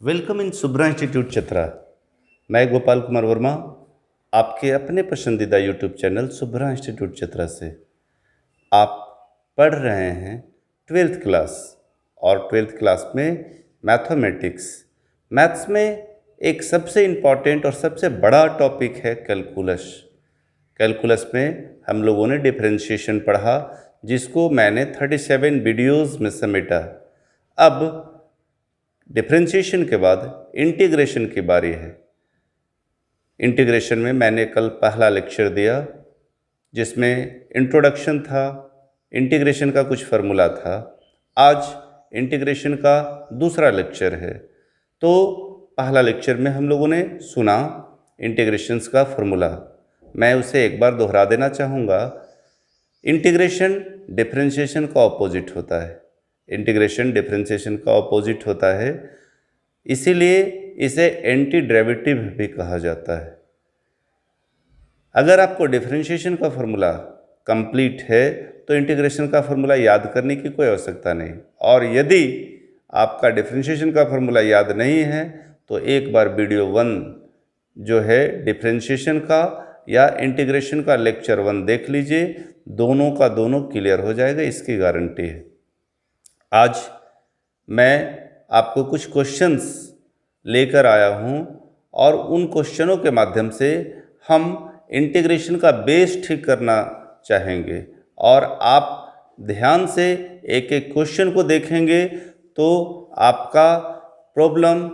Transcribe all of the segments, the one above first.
Welcome in Subra institute Chatra. मैं गोपाल कुमार वर्मा आपके अपने पसंदीदा YouTube channel Subra institute Chatra से। आप पढ़ रहे हैं 12th क्लास और 12th क्लास में मैथमेटिक्स। मैथ्स में एक सबसे इम्पॉर्टेंट और सबसे बड़ा टॉपिक है कैलकुलस। कैलकुलस में हम लोगों ने डिफरेंशिएशन पढ़ा, जिसको मैंने 37 वीडियोज़ में समेटा। अब डिफरेंशिएशन के बाद इंटीग्रेशन की बारी है। इंटीग्रेशन में मैंने कल पहला लेक्चर दिया, जिसमें इंट्रोडक्शन था, इंटीग्रेशन का कुछ फार्मूला था। आज इंटीग्रेशन का दूसरा लेक्चर है। तो पहला लेक्चर में हम लोगों ने सुना इंटीग्रेशंस का फार्मूला, मैं उसे एक बार दोहरा देना चाहूँगा। इंटीग्रेशन डिफरेंशिएशन का ऑपोजिट होता है। इंटीग्रेशन डिफरेंशिएशन का ऑपोजिट होता है, इसीलिए इसे एंटी डेरिवेटिव भी कहा जाता है। अगर आपको डिफरेंशिएशन का फार्मूला कंप्लीट है तो इंटीग्रेशन का फार्मूला याद करने की कोई आवश्यकता नहीं, और यदि आपका डिफरेंशिएशन का फार्मूला याद नहीं है तो एक बार वीडियो 1 जो है डिफरेंशिएशन का या इंटीग्रेशन का लेक्चर 1 देख लीजिए, दोनों का दोनों क्लियर हो जाएगा, इसकी गारंटी है। आज मैं आपको कुछ क्वेश्चंस लेकर आया हूं और उन क्वेश्चनों के माध्यम से हम इंटीग्रेशन का बेस ठीक करना चाहेंगे, और आप ध्यान से एक एक क्वेश्चन को देखेंगे तो आपका प्रॉब्लम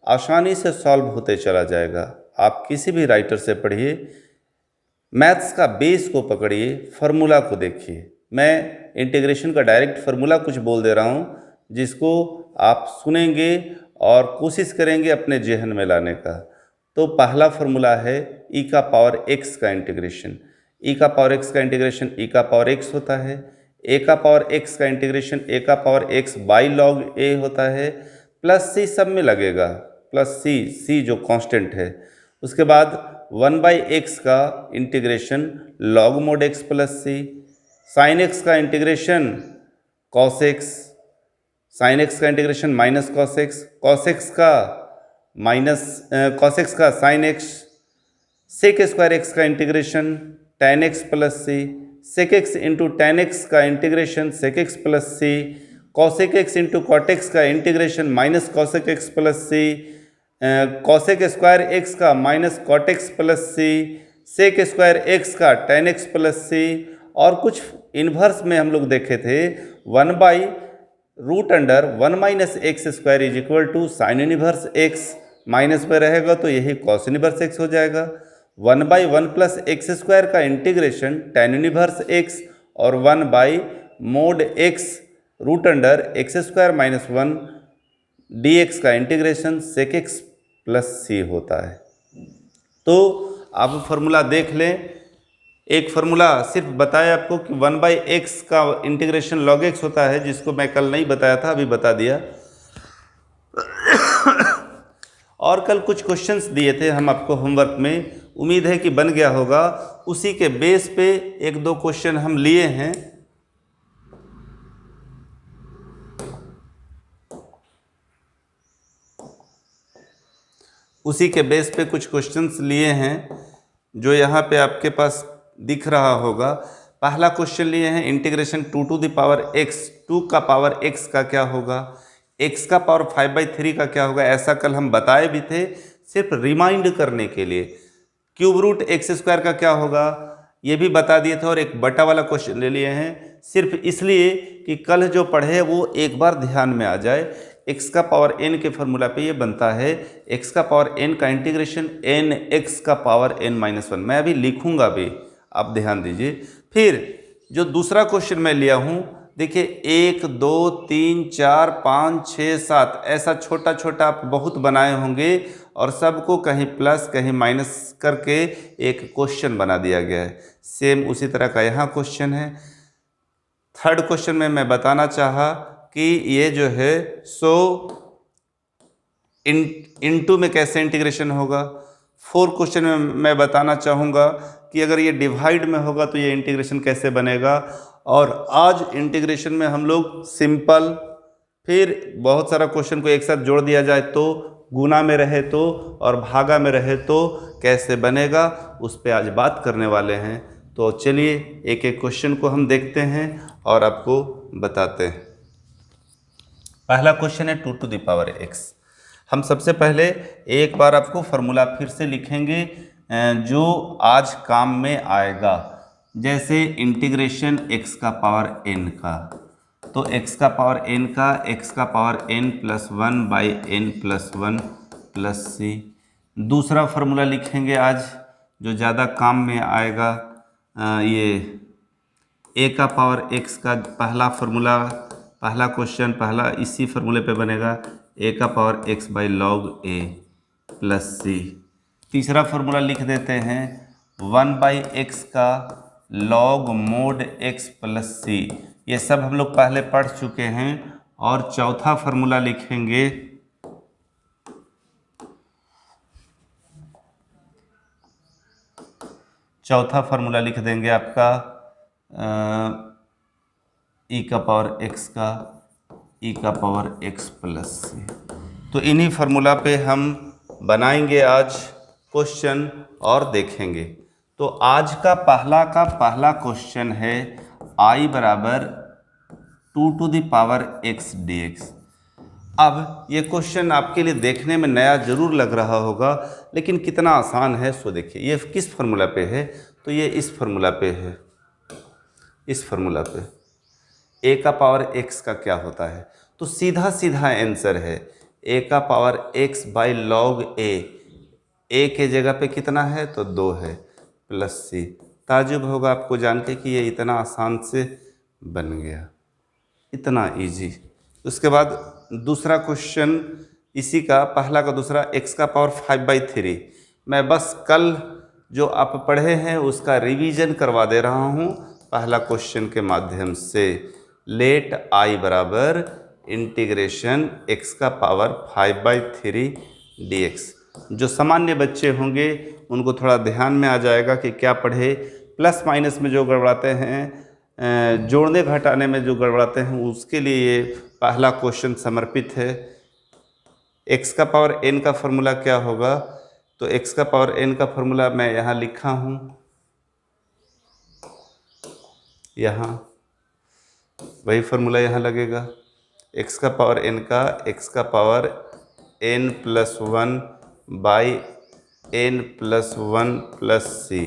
आसानी से सॉल्व होते चला जाएगा। आप किसी भी राइटर से पढ़िए, मैथ्स का बेस को पकड़िए, फार्मूला को देखिए। मैं इंटीग्रेशन का डायरेक्ट फार्मूला कुछ बोल दे रहा हूँ, जिसको आप सुनेंगे और कोशिश करेंगे अपने जहन में लाने का। तो पहला फार्मूला है e का पावर x का इंटीग्रेशन। e का पावर x का इंटीग्रेशन e का पावर x होता है। a का पावर x का इंटीग्रेशन a का power x by log a होता है, प्लस c सब में लगेगा, प्लस c जो कांस्टेंट है। उसके बाद 1/x का integration log mod x plus c। Sine x का integration cos x, sine x का integration minus cos x, cos x का माइनस कॉस x का sine x, sec square x का integration tan x plus c, sec x into tan x का integration sec x plus c, cosec x into cot x का integration minus cosec x plus c, cosec square x का minus cot x plus c, sec square x का tan x plus c। और कुछ inverse में हम लोग देखे थे 1/√1 minus x square is equal to sine inverse x, minus में रहेगा तो यही कॉस इनवर्स x हो जाएगा। 1/1 प्लस एक्स स्क्वायर का इंटीग्रेशन tan इनवर्स x, और 1/mod x√x स्क्वायर माइनस 1 dx का integration sec x plus c होता है। तो आप फार्मूला देख लें। एक फार्मूला सिर्फ बताया आपको कि 1/x का इंटीग्रेशन log x होता है, जिसको मैं कल नहीं बताया था, अभी बता दिया। और कल कुछ क्वेश्चंस दिए थे हम आपको होमवर्क में, उम्मीद है कि बन गया होगा। उसी के बेस पे एक दो क्वेश्चन हम लिए हैं। उसी के बेस पे कुछ क्वेश्चंस लिए हैं जो यहाँ पे आपके पास दिख रहा होगा। पहला क्वेश्चन लिए हैं integration 2 to the power x, 2 का पावर x का क्या होगा, x का पावर 5/3 का क्या होगा। ऐसा कल हम बताए भी थे, सिर्फ रिमाइंड करने के लिए। क्यूब रूट एक्स स्क्वायर का क्या होगा ये भी बता दिए थे, और एक बटा वाला क्वेश्चन ले लिए हैं सिर्फ इसलिए कि कल जो पढ़े वो एक बार ध्यान में आ जाए। x का पावर n के फार्मूला पे ये बनता है x का पावर n का इंटीग्रेशन n x का पावर n-1। मैं अभी लिखूंगा भी, आप ध्यान दीजिए। फिर जो दूसरा क्वेश्चन मैं लिया हूँ, देखिए 1 2 3 4 5 6 7 ऐसा छोटा छोटा आप बहुत बनाए होंगे, और सबको कहीं प्लस कहीं माइनस करके एक क्वेश्चन बना दिया गया है। सेम उसी तरह का यहाँ क्वेश्चन है। थर्ड क्वेश्चन में मैं बताना चाहा कि ये जो है इनटू में कैसे इंटीग्रेशन होगा। फोर्थ क्वेश्चन में मैं बताना चाहूँगा कि अगर ये डिवाइड में होगा तो ये इंटीग्रेशन कैसे बनेगा। और आज इंटीग्रेशन में हम लोग सिंपल, फिर बहुत सारा क्वेश्चन को एक साथ जोड़ दिया जाए तो, गुना में रहे तो और भागा में रहे तो कैसे बनेगा, उस पर आज बात करने वाले हैं। तो चलिए एक एक क्वेश्चन को हम देखते हैं और आपको बताते हैं। पहला क्वेश्चन है 2 टू द पावर x। हम सबसे पहले एक बार आपको फॉर्मूला फिर से लिखेंगे जो आज काम में आएगा। जैसे इंटीग्रेशन x का पावर n का, तो x का पावर n का x का power n plus 1 by n plus 1 plus c। दूसरा फार्मूला लिखेंगे आज जो ज़्यादा काम में आएगा, ये a का पावर x का पहला फार्मूला, पहला क्वेश्चन पहला इसी फार्मूले पे बनेगा, a का power x by log a plus c। तीसरा फार्मूला लिख देते हैं 1 बाई x का log mod x plus c। ये सब हम लोग पहले पढ़ चुके हैं। और चौथा फार्मूला लिखेंगे लिख देंगे आपका e का पावर x का e का पावर x प्लस c। तो इन्हीं फार्मूला पे हम बनाएंगे आज क्वेश्चन और देखेंगे। तो आज का पहला क्वेश्चन है i बराबर 2 to the power x dx। अब ये क्वेश्चन आपके लिए देखने में नया जरूर लग रहा होगा, लेकिन कितना आसान है सो देखिए। ये किस फार्मूला पे है, तो ये इस फार्मूला पे है। इस फार्मूला पे a का पावर x का क्या होता है, तो सीधा सीधा आंसर है a का power x by log a के जगह पे कितना है तो 2 है प्लस c। ताजुब होगा आपको जान के कि ये इतना आसान से बन गया, इतना इजी। उसके बाद दूसरा क्वेश्चन इसी का पहला का दूसरा x का पावर 5/3। मैं बस कल जो आप पढ़े हैं उसका रिवीजन करवा दे रहा हूँ पहला क्वेश्चन के माध्यम से। लेट i बराबर इंटीग्रेशन x का पावर 5/3 dx। जो सामान्य बच्चे होंगे उनको थोड़ा ध्यान में आ जाएगा कि क्या पढ़े। प्लस माइनस में जो गड़बड़ाते हैं, जोड़ने घटाने में जो गड़बड़ाते हैं, उसके लिए ये पहला क्वेश्चन समर्पित है। x का पावर n का फॉर्मूला क्या होगा, तो x का पावर n का फॉर्मूला मैं यहाँ लिखा हूँ, यहाँ वही फार्मूला यहाँ लगेगा। x का पावर n का x का power n plus 1 by n plus 1 plus c।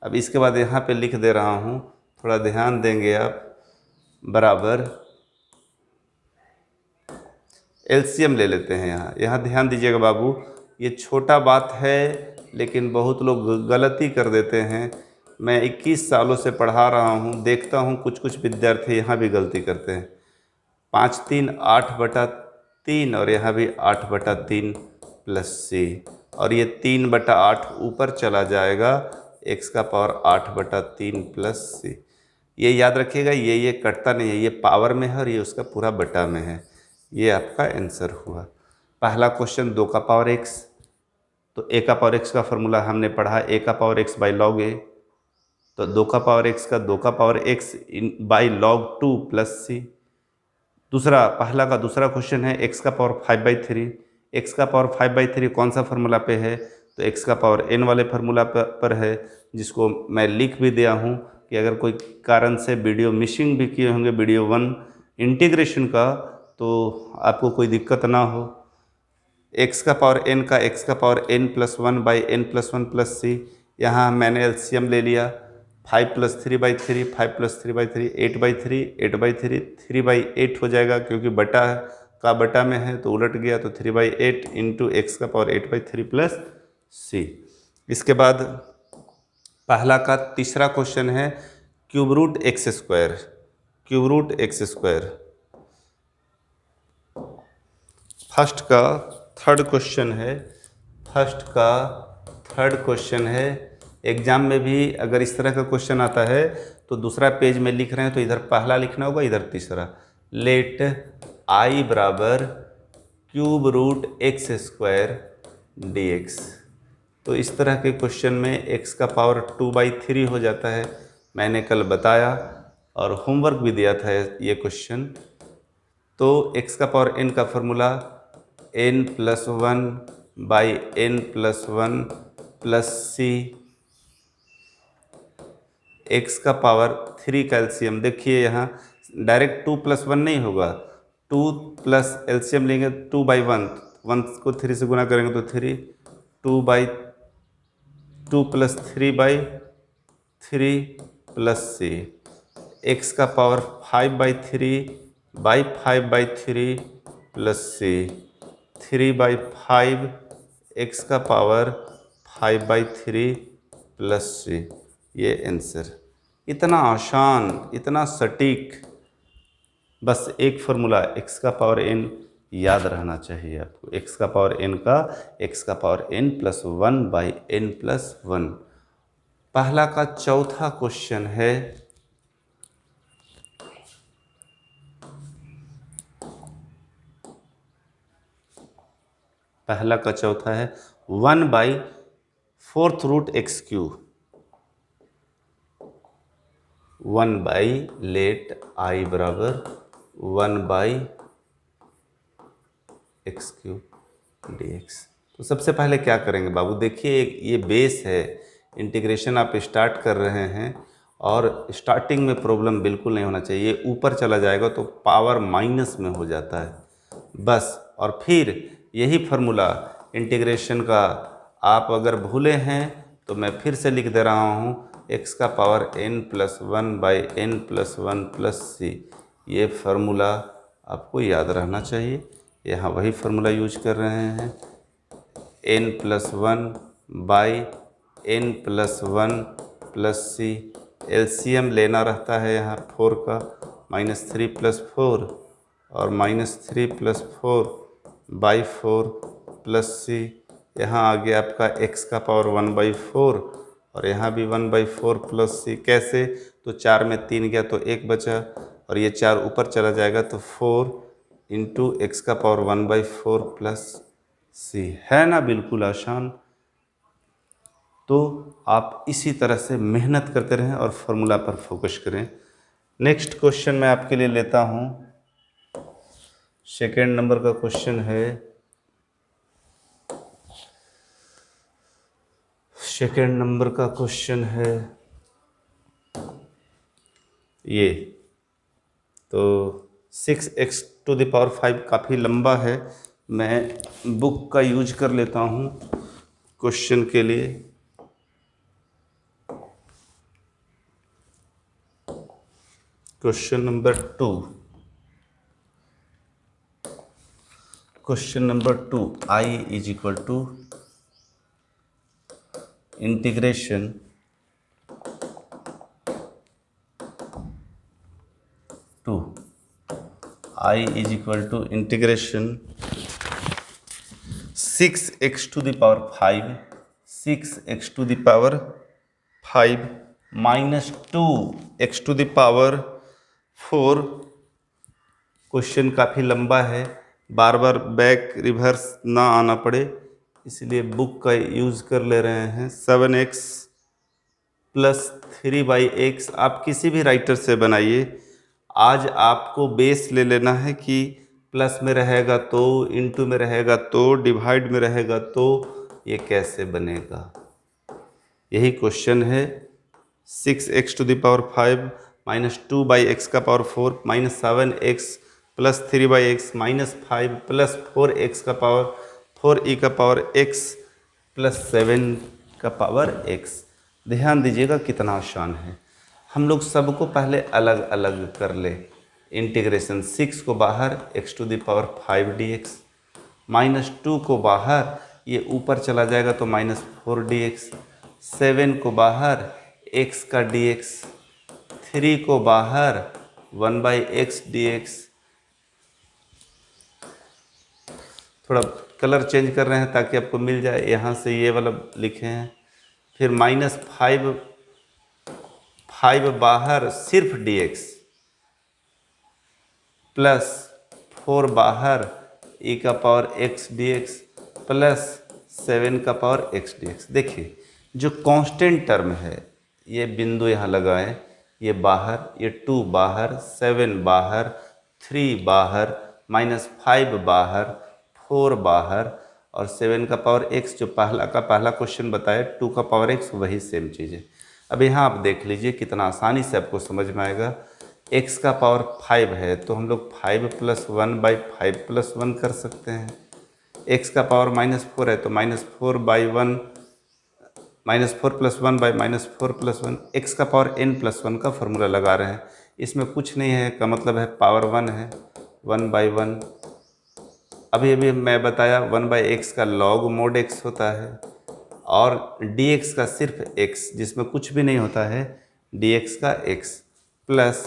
अब इसके बाद यहाँ पे लिख दे रहा हूँ, थोड़ा ध्यान देंगे आप, बराबर एलसीएम ले लेते हैं। यहाँ ध्यान दीजिएगा बाबू, ये छोटा बात है लेकिन बहुत लोग गलती कर देते हैं। मैं 21 सालों से पढ़ा रहा हूँ, देखता हूँ कुछ विद्यार्थी यहाँ भी गलती करते हैं। 5 3 8/3 और यहाँ भी 8/3 प्लस c, और ये 3/8 ऊपर चला जाएगा, x का पावर 8/3 प्लस c। ये याद रखिएगा, ये कटता नहीं है, ये पावर में है और ये उसका पूरा बटा में है। ये आपका आंसर हुआ। पहला क्वेश्चन 2 का पावर x, तो a का पावर x का फॉर्मूला हमने पढ़ा, a का power x by log a, तो 2 का पावर x का 2 का power x by log 2 plus c। पहला का दूसरा क्वेश्चन है x का पावर 5/3। x का पावर 5/3 कौन सा फार्मूला पे है, तो x का पावर n वाले फार्मूला पर है, जिसको मैं लिख भी दिया हूँ कि अगर कोई कारण से वीडियो मिसिंग भी किए होंगे वीडियो 1 इंटीग्रेशन का, तो आपको कोई दिक्कत ना हो। x का पावर n का x का power n plus 1 by n plus 1 plus c। यहाँ मैंने एलसीएम ले लिया, 5 + 3/3 5 + 3/3 8/3 8/3 3/8 हो जाएगा, क्योंकि बटा में है तो उलट गया, तो 3/8 इंटू x का पावर 8/3 प्लस c। इसके बाद पहला का तीसरा क्वेश्चन है cube root x square. First का थर्ड क्वेश्चन है। एग्जाम में भी अगर इस तरह का क्वेश्चन आता है तो दूसरा पेज में लिख रहे हैं तो इधर पहला लिखना होगा, इधर तीसरा। लेट i बराबर cube root x square dx। तो इस तरह के क्वेश्चन में x का पावर 2/3 हो जाता है, मैंने कल बताया और होमवर्क भी दिया था ये क्वेश्चन। तो x का पावर n का फॉर्मूला n+1/n+1 प्लस सी, x का पावर 3 का एलसीएम। देखिए यहाँ डायरेक्ट 2+1 नहीं होगा, 2 प्लस एलसीएम लेंगे 2/1, 1 को 3 से गुना करेंगे तो 3, 2 प्लस 3/3 प्लस सी, x का पावर 5/3 प्लस सी, 3/5 x का पावर 5/3 प्लस सी। ये आंसर इतना आसान, इतना सटीक, बस एक फार्मूला x का पावर n याद रहना चाहिए आपको। x का पावर n का x का पावर n+1/n+1। पहला का चौथा क्वेश्चन है, पहला का चौथा है 1/4√x³, 1/लेट I बराबर 1/x³ dx। तो सबसे पहले क्या करेंगे बाबू, देखिए ये बेस है, इंटीग्रेशन आप स्टार्ट कर रहे हैं और स्टार्टिंग में प्रॉब्लम बिल्कुल नहीं होना चाहिए। ये ऊपर चला जाएगा तो पावर माइनस में हो जाता है बस। और फिर यही फार्मूला इंटीग्रेशन का आप अगर भूले हैं तो मैं फिर से लिख दे रहा हूँ, x का पावर n+1/n+1 प्लस सी। ये फार्मूला आपको याद रहना चाहिए। यहाँ वही फार्मूला यूज कर रहे हैं, n+1/n+1 प्लस सी। एलसीएम लेना रहता है यहाँ 4 का, -3 + 4 और -3 + 4/4 प्लस सी। यहाँ आ गया आपका x का पावर 1/4 और यहाँ भी 1/4 प्लस सी। कैसे, तो 4 में 3 गया तो 1 बचा और ये 4 ऊपर चला जाएगा तो 4 × x का पावर 1/4 प्लस सी। है ना बिल्कुल आसान। तो आप इसी तरह से मेहनत करते रहें और फॉर्मूला पर फोकस करें। नेक्स्ट क्वेश्चन मैं आपके लिए लेता हूँ, सेकेंड नंबर का क्वेश्चन है। सेकेंड नंबर का क्वेश्चन है ये, तो 6x⁵ काफ़ी लंबा है, मैं बुक का यूज कर लेता हूँ क्वेश्चन के लिए। Question number 2, question number 2, I = integration I = integration 6x⁵, 6x⁵ -2x⁴। Question काफ़ी लंबा है, बार बार बैक रिवर्स ना आना पड़े इसलिए बुक का यूज़ कर ले रहे हैं। 7x + 3/x आप किसी भी राइटर से बनाइए। आज आपको बेस ले लेना है कि प्लस में रहेगा तो, इनटू में रहेगा तो, डिवाइड में रहेगा तो ये कैसे बनेगा, यही क्वेश्चन है। 6x⁵ -2/x⁴ -7x + 3/x -5 + 4x⁴e⁴x + 7x। ध्यान दीजिएगा कितना आसान है। हम लोग सबको पहले अलग अलग कर ले। इंटीग्रेशन 6 को बाहर x⁵ dx, -2 को बाहर, ये ऊपर चला जाएगा तो -4 dx, 7 को बाहर x का dx, 3 को बाहर 1/x dx। थोड़ा कलर चेंज कर रहे हैं ताकि आपको मिल जाए, यहाँ से ये वाला लिखे हैं। फिर -5 बाहर सिर्फ dx, प्लस 4 बाहर e⁴x dx plus 7x dx। देखिए जो कांस्टेंट टर्म है, ये बिंदु यहाँ लगाएं, ये बाहर, ये 2 बाहर, 7 बाहर, 3 बाहर, -5 बाहर, 4 बाहर और 7 का पावर x जो पहला क्वेश्चन बताया 2 का पावर x वही सेम चीज़ है। अब यहाँ आप देख लीजिए कितना आसानी से आपको समझ में आएगा। x का पावर 5 है तो हम लोग 5 + 1 / 5 + 1 कर सकते हैं। x का पावर -4 है तो -4 / 1 -4 + 1 / -4 + 1 x का पावर n+1 का फॉर्मूला लगा रहे हैं। इसमें कुछ नहीं है का मतलब है पावर 1 है 1/1। अभी अभी मैं बताया 1/x का log mod x होता है और dx का सिर्फ x जिसमें कुछ भी नहीं होता है dx का x प्लस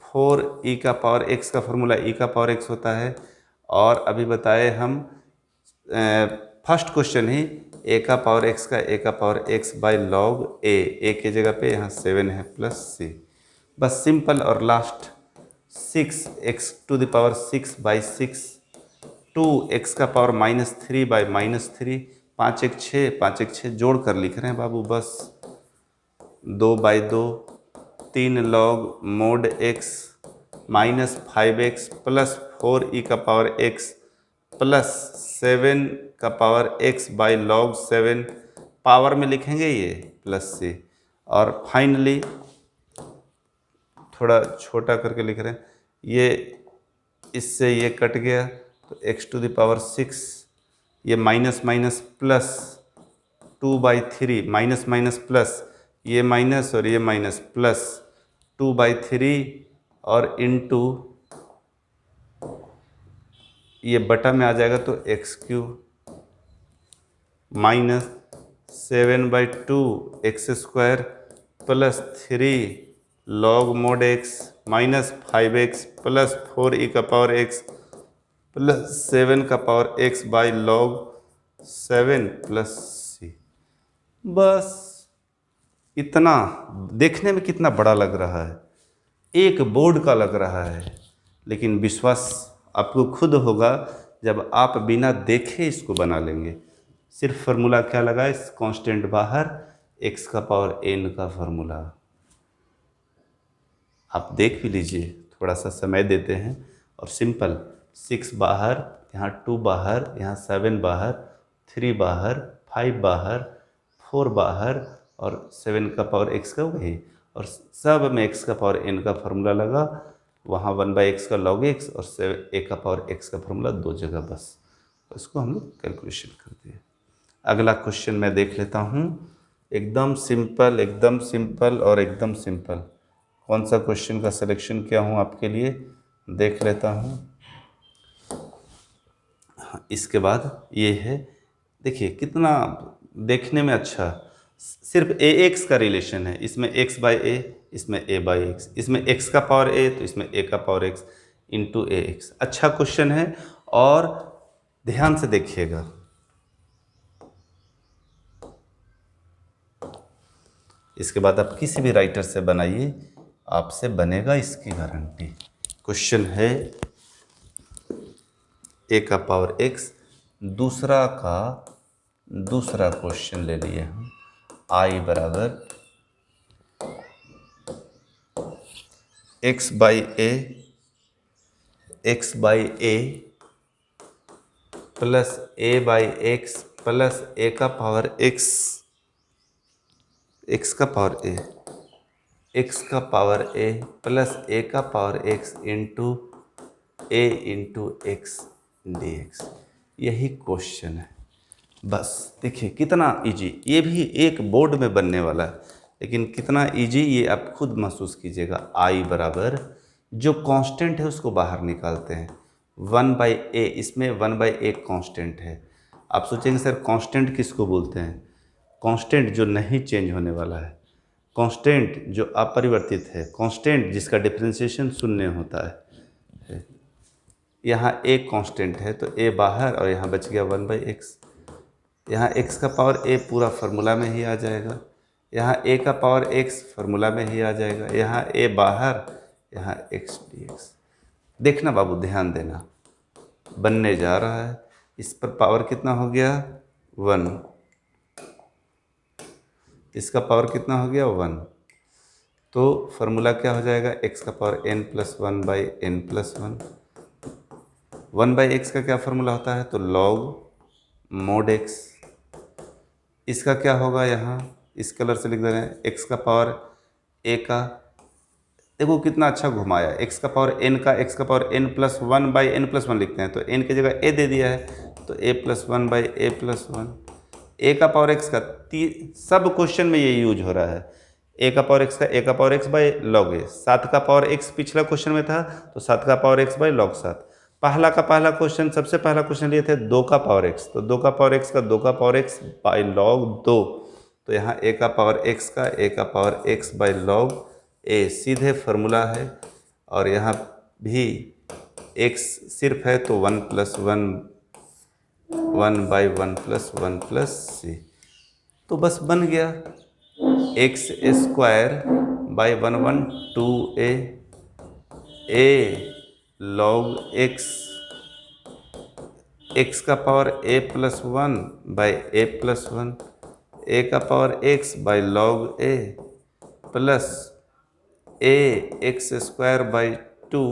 4e का पावर x का फॉर्मूला e का पावर x होता है। और अभी बताए हम फर्स्ट क्वेश्चन ही a का पावर x का a का power x by log a की जगह पे यहाँ 7 है प्लस c। बस सिंपल। और लास्ट 6x⁻6/6 2x का पावर -3/-3 5 1 6 5 1 6 जोड़ कर लिख रहे हैं बाबू बस 2/2 3 log mod x -5x plus 4e का पावर x प्लस 7 का power x by log 7 power में लिखेंगे ये प्लस c। और फाइनली थोड़ा छोटा करके लिख रहे हैं ये इससे ये कट गया तो x⁻6 ये minus minus plus 2/3 minus minus plus ये माइनस और ये माइनस प्लस 2/3 और इनटू ये बटा में आ जाएगा तो x³ minus 7/2 x² plus 3 log mod x minus 5x plus 4e का पावर x प्लस 7 का power x by log 7 plus c। बस इतना। देखने में कितना बड़ा लग रहा है, एक बोर्ड का लग रहा है, लेकिन विश्वास आपको खुद होगा जब आप बिना देखे इसको बना लेंगे। सिर्फ फार्मूला क्या लगा, इस कांस्टेंट बाहर x का पावर n का फार्मूला। आप देख भी लीजिए, थोड़ा सा समय देते हैं और सिंपल 6 बाहर, यहाँ 2 बाहर, यहाँ 7 बाहर, 3 बाहर, 5 बाहर, 4 बाहर और 7 का पावर x का वही, और सब में x का पावर n का फार्मूला लगा। वहाँ 1/x का log x और a का पावर x का फार्मूला 2 जगह बस। तो इसको हम लोग कैलकुलेशन कर दिए। अगला क्वेश्चन मैं देख लेता हूँ, एकदम सिंपल, एकदम सिंपल और एकदम सिंपल। कौन सा क्वेश्चन का सिलेक्शन किया हूँ आपके लिए देख लेता हूँ। इसके बाद ये है, देखिए कितना देखने में अच्छा, सिर्फ ax का रिलेशन है, इसमें x/a, इसमें a/x, इसमें x का पावर a तो इसमें a का पावर x इंटू ax। अच्छा क्वेश्चन है और ध्यान से देखिएगा। इसके बाद आप किसी भी राइटर से बनाइए, आपसे बनेगा इसकी गारंटी। क्वेश्चन है a का पावर x, दूसरा क्वेश्चन ले लिए हम, i बराबर x/a plus a/x plus a का पावर x, x का पावर a, x का पावर a प्लस a का power x into a into x dx। यही क्वेश्चन है। बस देखिए कितना इजी, ये भी एक बोर्ड में बनने वाला है, लेकिन कितना इजी ये आप खुद महसूस कीजिएगा। i बराबर जो कांस्टेंट है उसको बाहर निकालते हैं, 1/a, इसमें 1/a कांस्टेंट है। आप सोचेंगे सर कांस्टेंट किसको बोलते हैं? कांस्टेंट जो नहीं चेंज होने वाला है, कांस्टेंट जो अपरिवर्तित है, कांस्टेंट जिसका डिफरेंशिएशन शून्य होता है। यहाँ a कांस्टेंट है तो a बाहर और यहाँ बच गया 1/x। यहाँ x का पावर a पूरा फार्मूला में ही आ जाएगा, यहाँ a का पावर x फार्मूला में ही आ जाएगा, यहाँ a बाहर, यहाँ x dx। देखना बाबू, ध्यान देना, बनने जा रहा है। इस पर पावर कितना हो गया 1, इसका पावर कितना हो गया 1, तो फार्मूला क्या हो जाएगा x का पावर n+1/n+1 1/x का क्या फार्मूला होता है, तो log mod x। इसका क्या होगा, यहाँ इस कलर से लिख दे रहे हैं, x का पावर a का, देखो कितना अच्छा घुमाया, x का पावर n का, x का पावर n प्लस 1/n+1 लिखते हैं, तो n की जगह a दे दिया है, तो a+1/a+1। a का पावर x का सब क्वेश्चन में ये यूज हो रहा है, a का पावर x का a का power x by log a। 7 का पावर x पिछला क्वेश्चन में था, तो 7 का पावर x बाई log 7। पहला क्वेश्चन, सबसे पहला क्वेश्चन लिए थे 2 का पावर x, तो 2 का पावर x का 2 का पावर x बाई log 2, तो यहाँ a का पावर x का a का power x by log a सीधे फार्मूला है। और यहाँ भी x सिर्फ है, तो 1+1 1/1+1+c, तो बस बन गया x²/112a a log x का पावर a+1/a+1 a का power x by log a plus a x²/2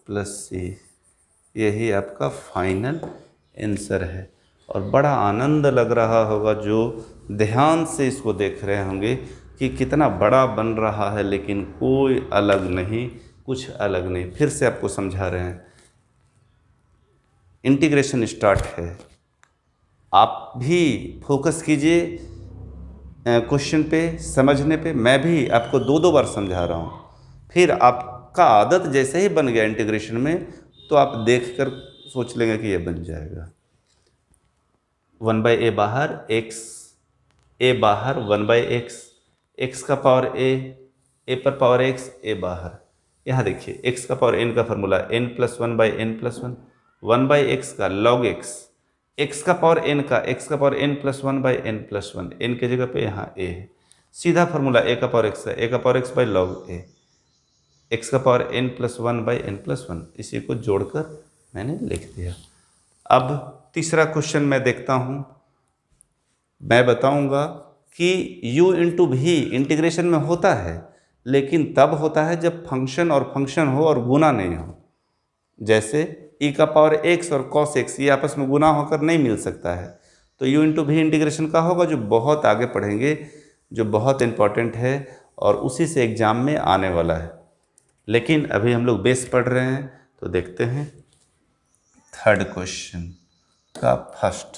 plus c। यही आपका फाइनल आंसर है। और बड़ा आनंद लग रहा होगा जो ध्यान से इसको देख रहे होंगे कि कितना बड़ा बन रहा है, लेकिन कोई अलग नहीं, कुछ अलग नहीं। फिर से आपको समझा रहे हैं, इंटीग्रेशन स्टार्ट है, आप भी फोकस कीजिए क्वेश्चन पे, समझने पे। मैं भी आपको 2-2 बार समझा रहा हूँ, फिर आपका आदत जैसे ही बन गया इंटीग्रेशन में, तो आप देखकर सोच लेंगे कि ये बन जाएगा। 1/a बाहर, a बाहर 1/x, x का पावर a पर पावर x, a बाहर। यहाँ देखिए x का पावर n का फार्मूला n+1/n+1, 1/x का log x का पावर n का, x का पावर n+1/n+1, n की जगह पे यहाँ a है। सीधा फार्मूला a का पावर x का, a का power x by log a, x का पावर n+1/n+1, इसी को जोड़कर मैंने लिख दिया। अब तीसरा क्वेश्चन मैं देखता हूँ, मैं बताऊंगा कि u इंटू भी इंटीग्रेशन में होता है, लेकिन तब होता है जब फंक्शन और फंक्शन हो और गुना नहीं हो। जैसे e का पावर x और cos x ये आपस में गुना होकर नहीं मिल सकता है, तो u इंटू भी इंटीग्रेशन का होगा, जो बहुत आगे पढ़ेंगे, जो बहुत इम्पॉर्टेंट है और उसी से एग्जाम में आने वाला है। लेकिन अभी हम लोग बेस पढ़ रहे हैं, तो देखते हैं थर्ड क्वेश्चन का फर्स्ट।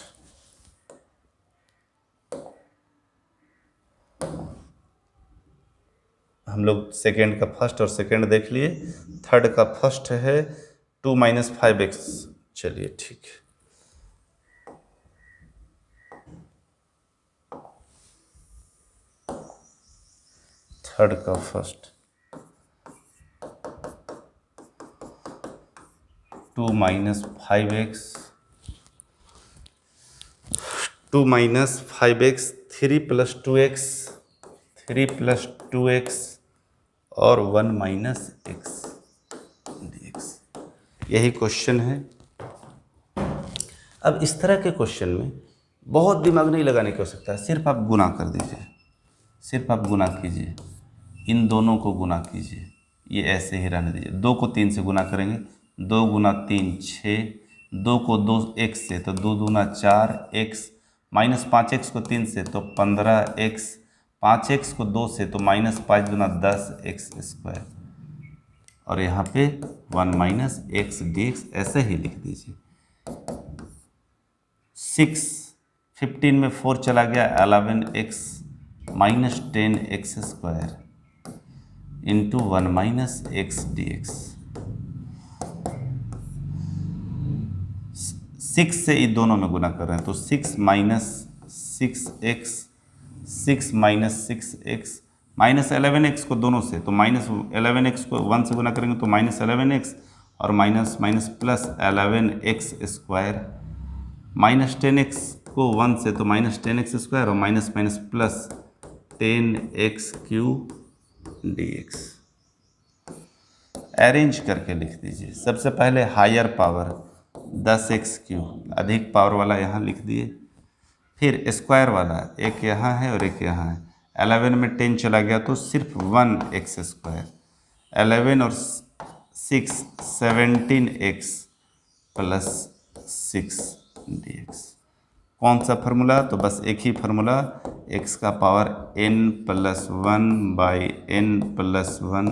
हम लोग सेकेंड का फर्स्ट और सेकेंड देख लिए, थर्ड का फर्स्ट है 2 - 5x। चलिए ठीक है, थर्ड का first 2 - 5x, 2 - 5x, 3 + 2x, 3 + 2x और 1 - x dx। यही क्वेश्चन है। अब इस तरह के क्वेश्चन में बहुत दिमाग नहीं लगाने की आवश्यकता है, सिर्फ आप गुना कर दीजिए, सिर्फ आप गुना कीजिए, इन दोनों को गुना कीजिए, ये ऐसे ही रहने दीजिए। 2 को 3 से गुना करेंगे, 2 × 3 6, 2 को 2 x से तो 2 दूना 4x, -5x को 3 से तो 15x, 5x को 2 से तो -5 दूना 10x², और यहाँ पे 1 - x dx ऐसे ही लिख दीजिए। 6, 15 में 4 चला गया, 11x - 10x² into 1 - x dx। 6 से ये दोनों में गुना कर रहे हैं, तो 6 - 6x, 6 - 6x, -11x को दोनों से, तो -11x को 1 से गुना करेंगे तो -11x, और माइनस प्लस 11x², -10x को 1 से तो -10x², और minus plus 10x³ dx। Arrange करके लिख दीजिए। सबसे पहले हायर पावर 10x³ अधिक पावर वाला यहाँ लिख दिए, फिर स्क्वायर वाला एक यहाँ है और एक यहाँ है। 11 में 10 चला गया तो सिर्फ 1x², 11 और 6 17x, प्लस 6 dx। कौन सा फार्मूला? तो बस एक ही फार्मूला, x का पावर n+1/n+1।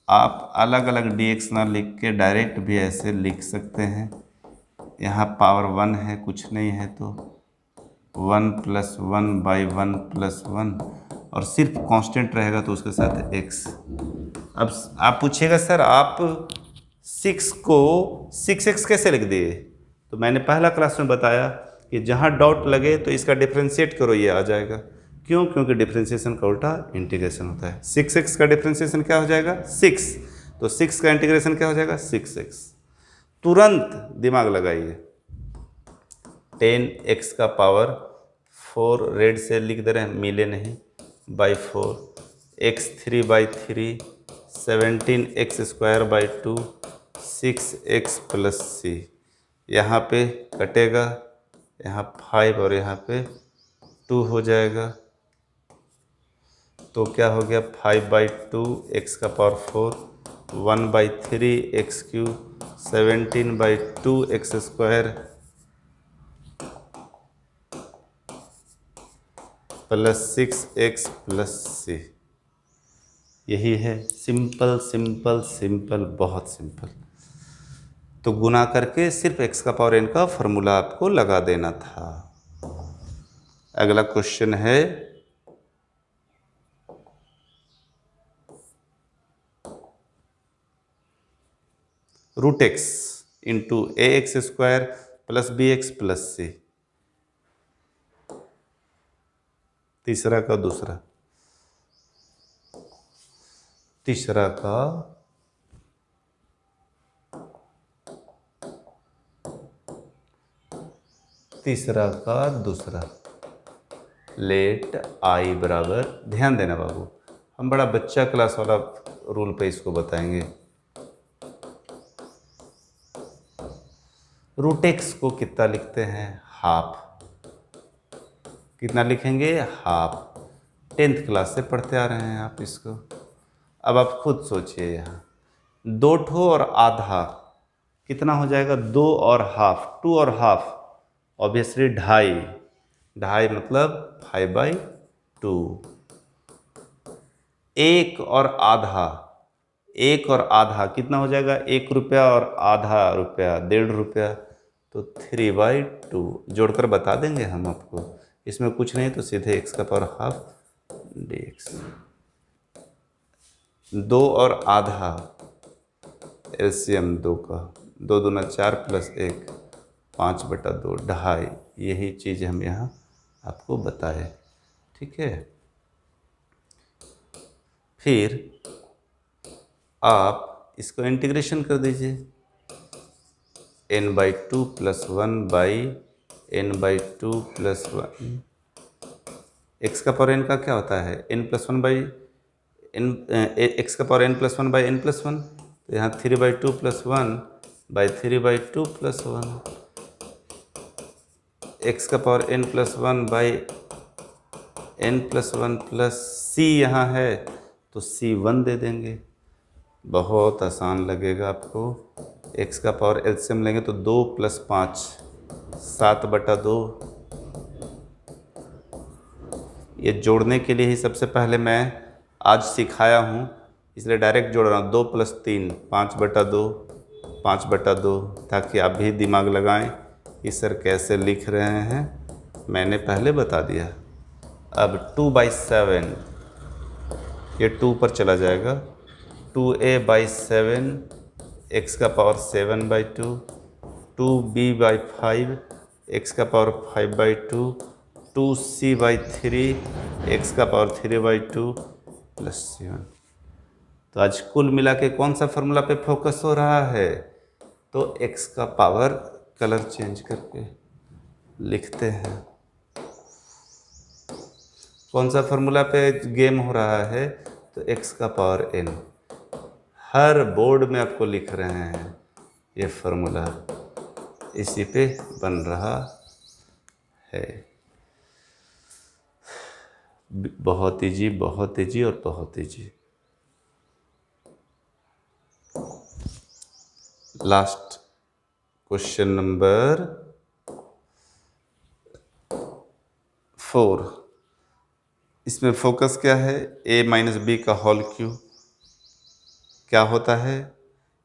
आप अलग अलग dx ना लिख के डायरेक्ट भी ऐसे लिख सकते हैं। यहाँ पावर 1 है, कुछ नहीं है तो 1+1/1+1, और सिर्फ कांस्टेंट रहेगा तो उसके साथ x। अब आप पूछिएगा सर आप 6 को 6x कैसे लिख दिए? तो मैंने पहला क्लास में बताया कि जहाँ डॉट लगे तो इसका डिफ्रेंशिएट करो, ये आ जाएगा। क्यों? क्योंकि डिफ्रेंशिएशन का उल्टा इंटीग्रेशन होता है। 6x का डिफ्रेंशिएशन क्या हो जाएगा? 6। तो 6 का इंटीग्रेशन क्या हो जाएगा? 6x। तुरंत दिमाग लगाइए। 10x का पावर 4 रेड से लिख दे रहे हैं, मिले नहीं, by 4, x3/3, 17x² 2, 6x + c। यहाँ पे कटेगा, यहाँ 5 और यहाँ पे 2 हो जाएगा, तो क्या हो गया? 5/2 x का power 4, 1/3 x³ 17/2 x² + 6x + c। यही है, सिंपल सिंपल सिंपल, बहुत सिंपल। तो गुना करके सिर्फ x का पावर n का फॉर्मूला आपको लगा देना था। अगला क्वेश्चन है √x × ax² + bx + c। तीसरा का दूसरा, तीसरा का तीसरा का दूसरा। लेट आई बराबर, ध्यान देना बाबू, हम बड़ा बच्चा क्लास वाला रूल पे इसको बताएंगे। √x को कितना लिखते हैं? हाफ। कितना लिखेंगे? हाफ। 10th क्लास से पढ़ते आ रहे हैं आप इसको। अब आप खुद सोचिए, यहाँ 2 ठो और आधा कितना हो जाएगा? 2 और हाफ, 2 और हाफ ऑब्वियसली 2.5, 2.5 मतलब 5/2। 1 और आधा, 1 और आधा कितना हो जाएगा? 1 रुपया और आधा रुपया, 1.5 रुपया, तो 3/2। जोड़कर बता देंगे हम आपको, इसमें कुछ नहीं तो सीधे x का पावर हाफ dx। 2 और आधा एलसीएम 2 का, 2 दूना 4 + 1, 5/2, 2.5। यही चीज़ हम यहाँ आपको बताए, ठीक है। फिर आप इसको इंटीग्रेशन कर दीजिए, n/2 + 1/n/2 + 1। x का पावर n का क्या होता है? x का पावर n+1/n+1, तो यहाँ 3/2 + 1/3/2 + 1। x का पावर n+1/n+1 + c यहाँ है तो c1 दे देंगे। बहुत आसान लगेगा आपको। x का पावर एलसीएम लेंगे तो 2 + 5 7/2। ये जोड़ने के लिए ही सबसे पहले मैं आज सिखाया हूँ, इसलिए डायरेक्ट जोड़ रहा हूँ। 2 + 3 5/2, 5/2, ताकि आप भी दिमाग लगाएं कि सर कैसे लिख रहे हैं, मैंने पहले बता दिया। अब 2/7, ये 2 पर चला जाएगा, 2a/7, x का पावर 7/2, 2b/5, x का पावर 5/2, 2c/3, x का पावर 3/2 + 7। तो आज कुल मिला के कौन सा फार्मूला पे फोकस हो रहा है? तो x का पावर कलर चेंज करके लिखते हैं। कौन सा फार्मूला पे गेम हो रहा है? तो x का पावर n। हर बोर्ड में आपको लिख रहे हैं ये फार्मूला, इसी पे बन रहा है। बहुत ईजी, बहुत ईजी और बहुत ईजी। Last question number 4। इसमें फोकस क्या है? a माइनस बी का होल क्यूब क्या होता है?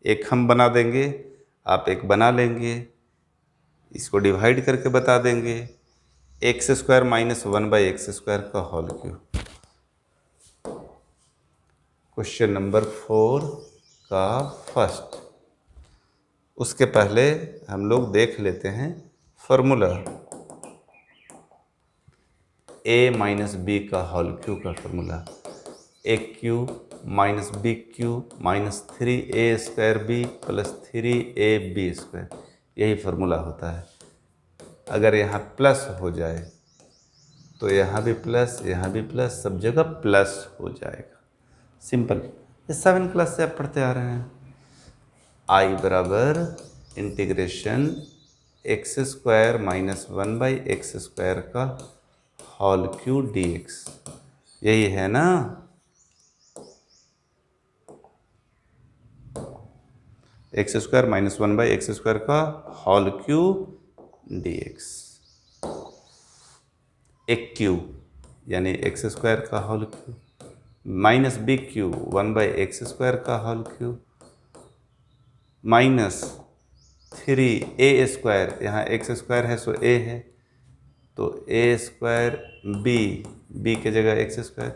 एक हम बना देंगे, आप एक बना लेंगे, इसको डिवाइड करके बता देंगे। एक्स स्क्वायर माइनस 1/x² का होल क्यूब। क्वेश्चन नंबर 4 का फर्स्ट। उसके पहले हम लोग देख लेते हैं फॉर्मूला। a माइनस बी का होल क्यूब का formula a cube minus b cube minus 3a² plus 3ab²। यही फार्मूला होता है। अगर यहाँ प्लस हो जाए तो यहाँ भी प्लस, यहाँ भी प्लस, सब जगह प्लस हो जाएगा। सिंपल। ये 7 क्लास से आप पढ़ते आ रहे हैं। आई बराबर इंटीग्रेशन x² माइनस 1/x² का होल क्यूब dx। यही है ना? x² माइनस 1/x² का होल क्यूब dx। एक क्यूब यानी x² का whole cube minus b cube 1/x² का होल क्यूब माइनस 3a²। यहाँ x² है सो a है, तो a² b के जगह x²,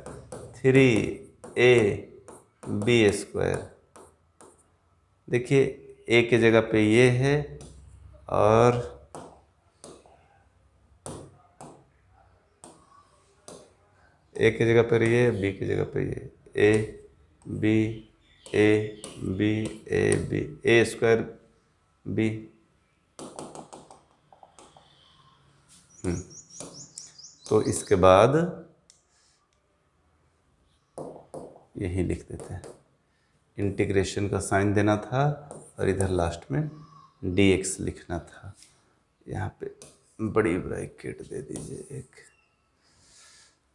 3ab²। देखिए a के जगह पे ये है और a की जगह पर ये, b की जगह पर ये, a b a b a b a² b। तो इसके बाद यही लिख देते हैं। इंटीग्रेशन का साइन देना था और इधर लास्ट में dx लिखना था। यहाँ पे बड़ी ब्रैकेट दे दीजिए एक।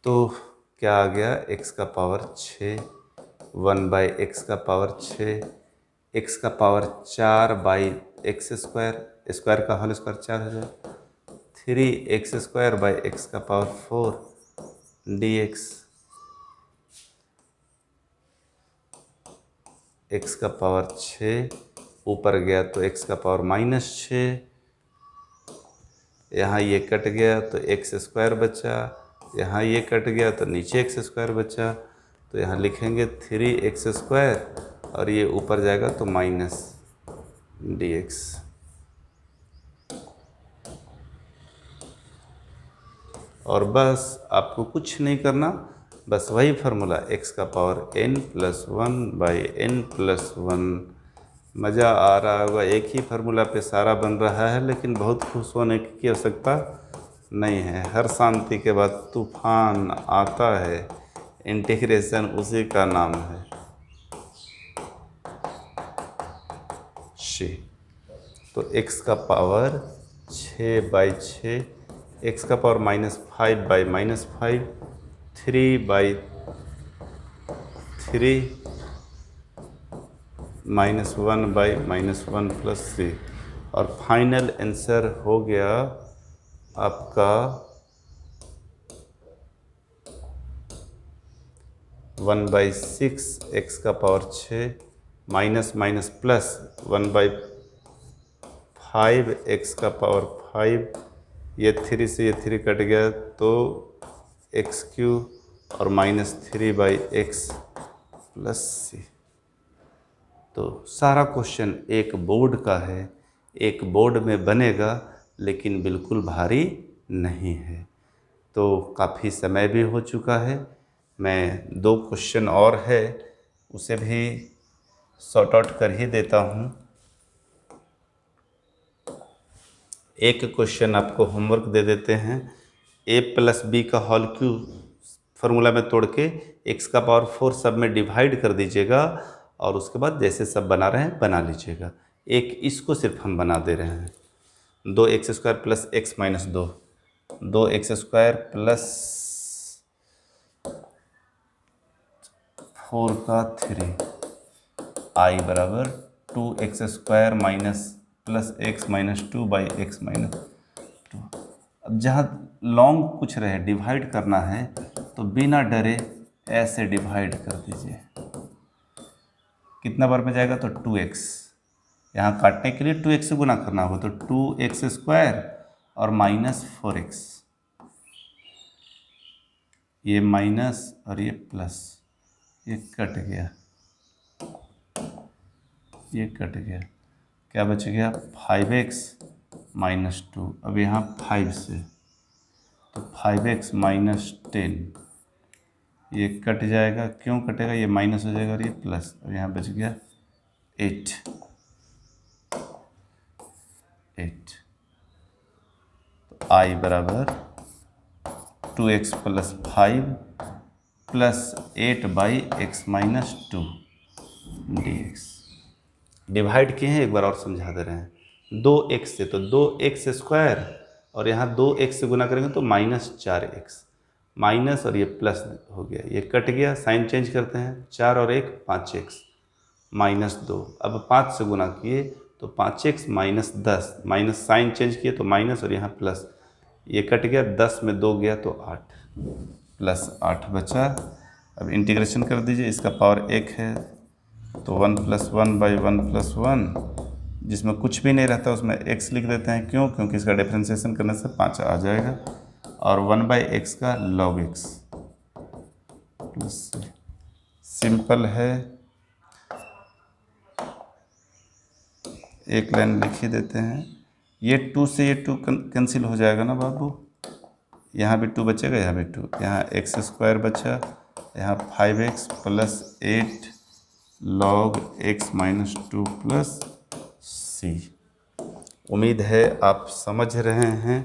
तो क्या आ गया? x का पावर 6, 1/x का पावर 6, x का पावर 4/x², स्क्वायर का होल स्क्वायर 4 हो जाए, 3x² x का पावर 4 dx। x का पावर 6 ऊपर गया तो x का पावर -6, यहाँ ये कट गया तो x² बचा, यहाँ ये कट गया तो नीचे x² बचा। तो यहाँ लिखेंगे 3x² और ये ऊपर जाएगा तो माइनस dx। और बस आपको कुछ नहीं करना, बस वही फार्मूला x का पावर n+1/n+1। मज़ा आ रहा होगा, एक ही फार्मूला पे सारा बन रहा है, लेकिन बहुत खुश होने की आवश्यकता नहीं है। हर शांति के बाद तूफान आता है, इंटीग्रेशन उसी का नाम है। शी तो x का पावर 6/6, x का पावर -5/-5, 3/3 -1/-1 प्लस 3। और फाइनल आंसर हो गया आपका 1/6 x का power 6 minus minus plus 1/5 x का पावर 5। ये 3 से ये 3 कट गया तो x³ और -3/x प्लस c। तो सारा क्वेश्चन एक बोर्ड का है, एक बोर्ड में बनेगा, लेकिन बिल्कुल भारी नहीं है। तो काफ़ी समय भी हो चुका है। मैं 2 क्वेश्चन और है उसे भी सॉर्ट आउट कर ही देता हूँ। एक क्वेश्चन आपको होमवर्क दे देते हैं। a+b का होल क्यूब फार्मूला में तोड़ के x का पावर 4 सब में डिवाइड कर दीजिएगा और उसके बाद जैसे सब बना रहे हैं बना लीजिएगा। एक इसको सिर्फ हम बना दे रहे हैं। 2x² plus x minus 2, 2x² plus 4 का 3, i बराबर 2x² minus plus x minus 2 by x minus 2। अब जहाँ लॉन्ग कुछ रहे डिवाइड करना है तो बिना डरे ऐसे डिवाइड कर दीजिए। कितना बार में जाएगा तो 2x, यहाँ काटने के लिए 2x से गुना करना होगा तो 2x स्क्वायर और माइनस 4x, ये माइनस और ये प्लस, ये कट गया, ये कट गया, क्या बच गया 5x माइनस 2। अब यहाँ 5 से तो 5x माइनस 10, ये कट जाएगा, क्यों कटेगा, ये माइनस हो जाएगा और ये प्लस, और यहाँ बच गया 8। तो I बराबर 2x plus 5 plus 8 by x minus 2 dx। Divide किए हैं, एक बार और समझा दे रहे हैं। 2x से तो 2x स्क्वायर और यहाँ 2x से गुना करेंगे तो माइनस 4x, माइनस और ये प्लस हो गया, ये कट गया, साइन चेंज करते हैं, 4 और 1 5x माइनस 2। अब 5 से गुना किए तो 5x minus 10, minus sign change किए तो माइनस और यहाँ प्लस, ये कट गया, 10 में 2 गया तो 8, प्लस 8 बचा। अब इंटीग्रेशन कर दीजिए, इसका पावर 1 है तो 1 प्लस 1 बाई 1 प्लस 1, जिसमें कुछ भी नहीं रहता उसमें x लिख देते हैं, क्यों, क्योंकि इसका डिफ्रेंशिएशन करने से 5 आ जाएगा, और 1 बाई एक्स का log x प्लस, सिंपल है, एक लाइन लिख ही देते हैं। ये 2 से ये 2 कैंसिल हो जाएगा ना बाबू, यहाँ भी 2 बचेगा, यहाँ भी 2, यहाँ एक्स स्क्वायर बचा, यहाँ 5x plus 8 log x minus 2 plus c। उम्मीद है आप समझ रहे हैं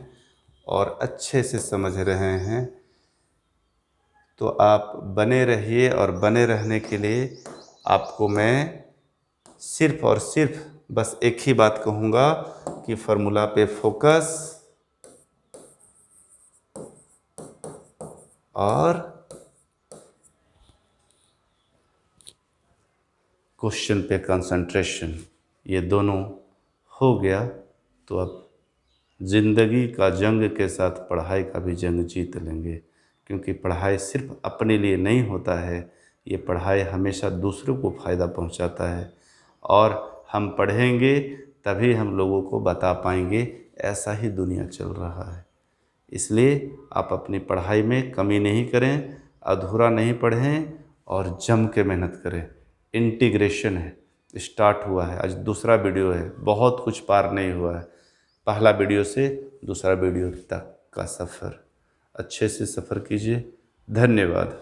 और अच्छे से समझ रहे हैं, तो आप बने रहिए, और बने रहने के लिए आपको मैं सिर्फ और सिर्फ बस एक ही बात कहूँगा कि फार्मूला पे फोकस और क्वेश्चन पे कंसंट्रेशन, ये दोनों हो गया तो अब ज़िंदगी का जंग के साथ पढ़ाई का भी जंग जीत लेंगे, क्योंकि पढ़ाई सिर्फ अपने लिए नहीं होता है, ये पढ़ाई हमेशा दूसरों को फ़ायदा पहुंचाता है, और हम पढ़ेंगे तभी हम लोगों को बता पाएंगे, ऐसा ही दुनिया चल रहा है। इसलिए आप अपनी पढ़ाई में कमी नहीं करें, अधूरा नहीं पढ़ें और जम के मेहनत करें। इंटीग्रेशन है, स्टार्ट हुआ है, आज दूसरा वीडियो है, बहुत कुछ पार नहीं हुआ है, पहला वीडियो से दूसरा वीडियो तक का सफ़र, अच्छे से सफ़र कीजिए। धन्यवाद।